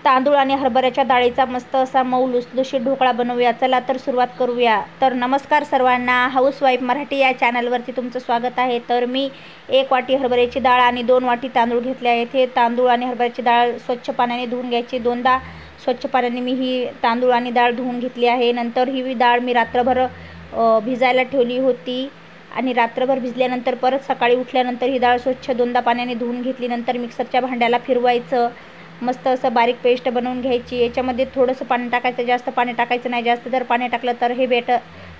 तांदूळ आणि हरभऱ्याच्या डाळीचा मस्त असा मऊ लुसलुशीत ढोकळा बनवूया. चला तर सुरुवात करूया. तर नमस्कार सर्वांना, हाऊसवाईफ मराठी या चॅनलवरती तुमचं स्वागत आहे. तर मी 1 वाटी हरभऱ्याची डाळ आणि 2 वाटी तांदूळ घेतले आहेत. हे तांदूळ आणि हरभऱ्याची डाळ स्वच्छ पाण्याने धुवून घ्यायची. 2दा स्वच्छ पाण्याने मी ही तांदूळ आणि डाळ धुवून घेतली आहे. नंतर ही डाळ मी रात्रभर भिजायला ठेवली होती आणि रात्रभर भिजल्यानंतर परत सकाळी उठल्यानंतर ही डाळ स्वच्छ 2दा पाण्याने धुवून घेतली. नंतर मिक्सरच्या भांड्याला फिरवायचं, मस्त असं बारीक पेस्ट बनवून घ्यायची. याच्यामध्ये थोडंसं पाणी टाकायचं, जास्त पाणी टाकायचं नाही. जास्त जर पाणी टाकलं तर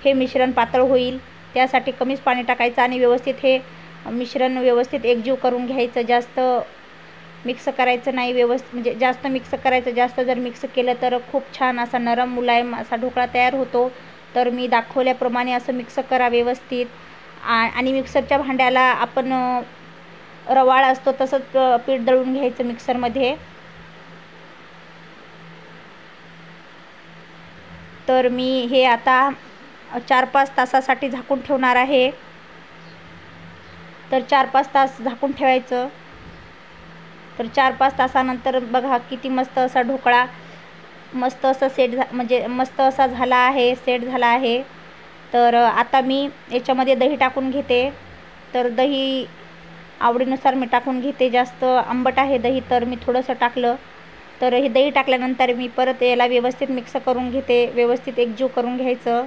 हे मिश्रण पातळ होईल, त्यासाठी कमीच पाणी टाकायचं आणि व्यवस्थित हे मिश्रण व्यवस्थित एकजीव करून घ्यायचं. जास्त मिक्स करायचं नाही, म्हणजे जास्त मिक्स करायचं. जास्त जर मिक्स केलं तर खूप छान असा नरम मुलायम असा ढोकळा तयार होतो. तर मी दाखवल्याप्रमाणे असं मिक्स करा व्यवस्थित. आणि मिक्सरच्या भांड्याला आपण रवाळ असतो तसंच पीठ दळून घ्यायचं मिक्सरमध्ये. तर मी हे आता 4-5 तासासाठी झाकून ठेवणार आहे. तर 4-5 तास झाकून ठेवायचं. तर 4-5 तासानंतर बघा किती मस्त असा ढोकळा मस्त असा म्हणजे मस्त असा झाला आहे, सेट झाला आहे. तर आता मी याच्यामध्ये दही टाकून घेते. तर दही आवडीनुसार मी टाकून घेते. जास्त आंबट आहे दही तर मी थोडंसं टाकलं. तर हे दही टाकल्यानंतर मी परत याला व्यवस्थित मिक्स करून घेते, व्यवस्थित एकजीव करून घ्यायचं.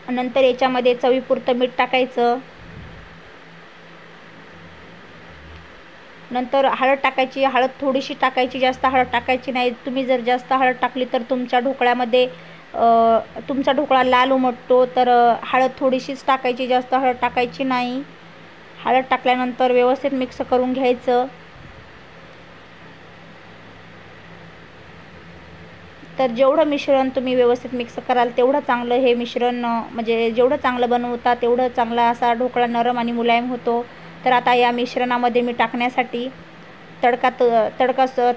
नंतर याच्यामध्ये चवीपुरतं मीठ टाकायचं. नंतर हळद टाकायची. हळद थोडीशी टाकायची, जास्त हळद टाकायची नाही. तुम्ही जर जास्त हळद टाकली तर तुमच्या ढोकळ्यामध्ये तुमचा ढोकळा लाल उमटतो. तर हळद थोडीशीच टाकायची, जास्त हळद टाकायची नाही. हळद टाकल्यानंतर व्यवस्थित मिक्स करून घ्यायचं. तर जेवढं मिश्रण तुम्ही व्यवस्थित मिक्स कराल तेवढं चांगलं हे मिश्रण, म्हणजे जेवढं चांगलं बनवता तेवढं चांगला असा ढोकळा नरम आणि मुलायम होतो. तर आता या मिश्रणामध्ये मी टाकण्यासाठी तडका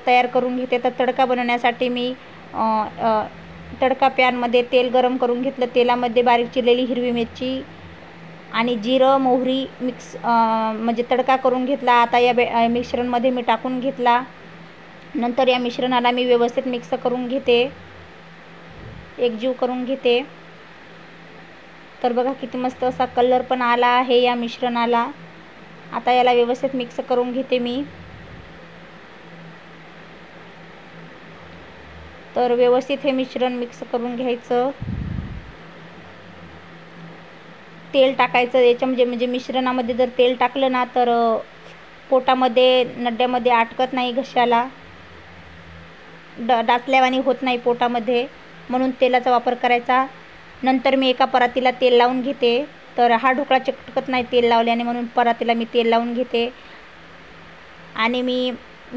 तयार करून घेते. तर तडका बनवण्यासाठी मी तडका पॅनमध्ये तेल गरम करून घेतलं. तेलामध्ये बारीक चिरलेली हिरवी मिरची आणि जिरं मोहरी म्हणजे तडका करून घेतला. आता या मिश्रणमध्ये मी टाकून घेतला. नंतर या मिश्रणाला मी व्यवस्थित मिक्स करून घेते, एकजीव करून घेते. तर बघा किती मस्त असा कलर पण आला आहे या मिश्रणाला. आता याला व्यवस्थित मिक्स करून घेते मी. तर व्यवस्थित हे मिश्रण मिक्स करून घ्यायचं. तेल टाकायचं याच्या म्हणजे मिश्रणामध्ये जर तेल टाकलं ना तर पोटामध्ये नड्यामध्ये अटकत नाही, घशाला डासल्यावानी होत नाही पोटामध्ये, म्हणून तेलाचा वापर करायचा. नंतर मी एका परातीला तेल लावून घेते. तर हा ढोकळा चिकटत नाही तेल लावल्याने, म्हणून परातीला मी तेल लावून घेते. आणि मी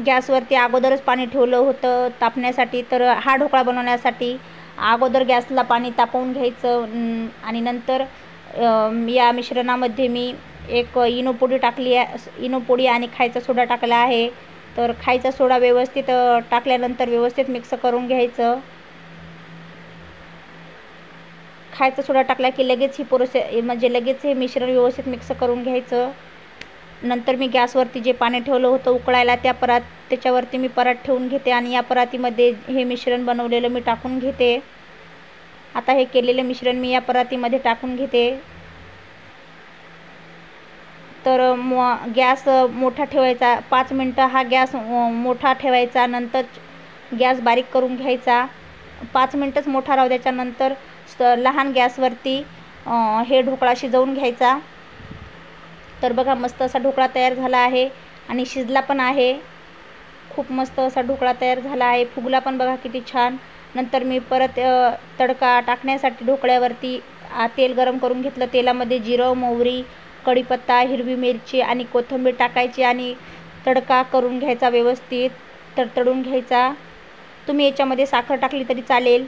गॅसवरती अगोदरच पाणी ठेवलं होतं तापण्यासाठी. तर हा ढोकळा बनवण्यासाठी अगोदर गॅसला पाणी तापवून घ्यायचं. आणि नंतर या मिश्रणामध्ये मी एक इनो पोडी टाकली आहे, इनो पोडी आणि खायचा सोडा टाकला आहे. तर खायचा सोडा व्यवस्थित टाकल्यानंतर व्यवस्थित मिक्स करून घ्यायचं. खायचा सोडा टाकला की लगेच ही म्हणजे लगेच हे मिश्रण व्यवस्थित मिक्स करून घ्यायचं. नंतर मी गॅसवरती जे पाणी ठेवलं होतं उकळायला त्याच्यावरती मी परात ठेवून घेते आणि या परातीमध्ये हे मिश्रण बनवलेलं मी टाकून घेते. आता हे केलेलं मिश्रण मी या परातीमध्ये टाकून घेते. तर गॅस मोठा ठेवायचा, 5 मिनटं हा गॅस मोठा ठेवायचा. नंतर गॅस बारीक करून घ्यायचा. 5 मिनटंच मोठा राहू द्यायचा. नंतर लहान गॅसवरती हे ढोकळा शिजवून घ्यायचा. तर बघा मस्त असा ढोकळा तयार झाला आहे आणि शिजला पण आहे. खूप मस्त असा ढोकळा तयार झाला आहे, फुगला पण बघा किती छान. नंतर मी परत तडका टाकण्यासाठी ढोकळ्यावरती तेल गरम करून घेतलं. तेलामध्ये जिरं मोहरी कढीपत्ता हिरवी मिरची आणि कोथिंबीर टाकायची आणि तडका करून घ्यायचा, व्यवस्थित तडतडून घ्यायचा. तुम्ही याच्यामध्ये साखर टाकली तरी चालेल.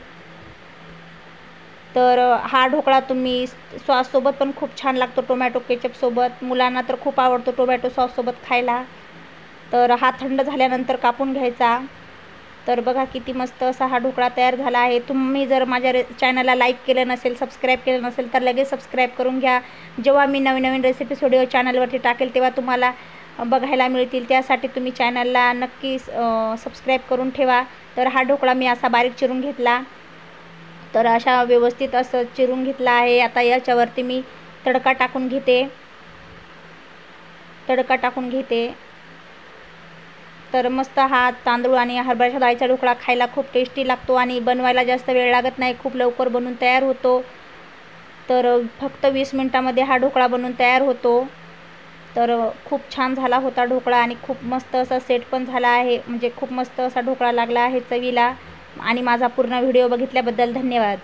तर हा ढोकळा तुम्ही सॉससोबत पण खूप छान लागतो, टोमॅटो केचपसोबत. मुलांना तर खूप आवडतो टोमॅटो सॉससोबत खायला. तर हा थंड झाल्यानंतर कापून घ्यायचा. तर बघा किती मस्त असा हा ढोकळा तयार झाला आहे. तुम्ही जर माझ्या चॅनलला लाईक केलं नसेल, सबस्क्राईब केलं नसेल तर लगेच सबस्क्राईब करून घ्या. जेव्हा मी नवीन नवीन रेसिपीज व्हिडिओ चॅनलवरती टाकेल तेव्हा तुम्हाला बघायला मिळतील, त्यासाठी तुम्ही चॅनलला नक्की सबस्क्राईब करून ठेवा. तर हा ढोकळा मी असा बारीक चिरून घेतला, तर अशा व्यवस्थित असं चिरून घेतला आहे. आता याच्यावरती मी तडका टाकून घेते. तर मस्त हा तांदूळ आणि हरभऱ्याच्या डाळीचा ढोकळा खायला खूप टेस्टी लागतो आणि बनवायला जास्त वेळ लागत नाही, खूप लवकर बनून तयार होतो. तर फक्त 20 मिनिटामध्ये हा ढोकळा बनून तयार होतो. तर खूप छान झाला होता ढोकळा आणि खूप मस्त असा सेट पण झाला आहे, म्हणजे खूप मस्त असा ढोकळा लागला आहे चवीला. आणि माझा पूर्ण व्हिडिओ बघितल्याबद्दल धन्यवाद.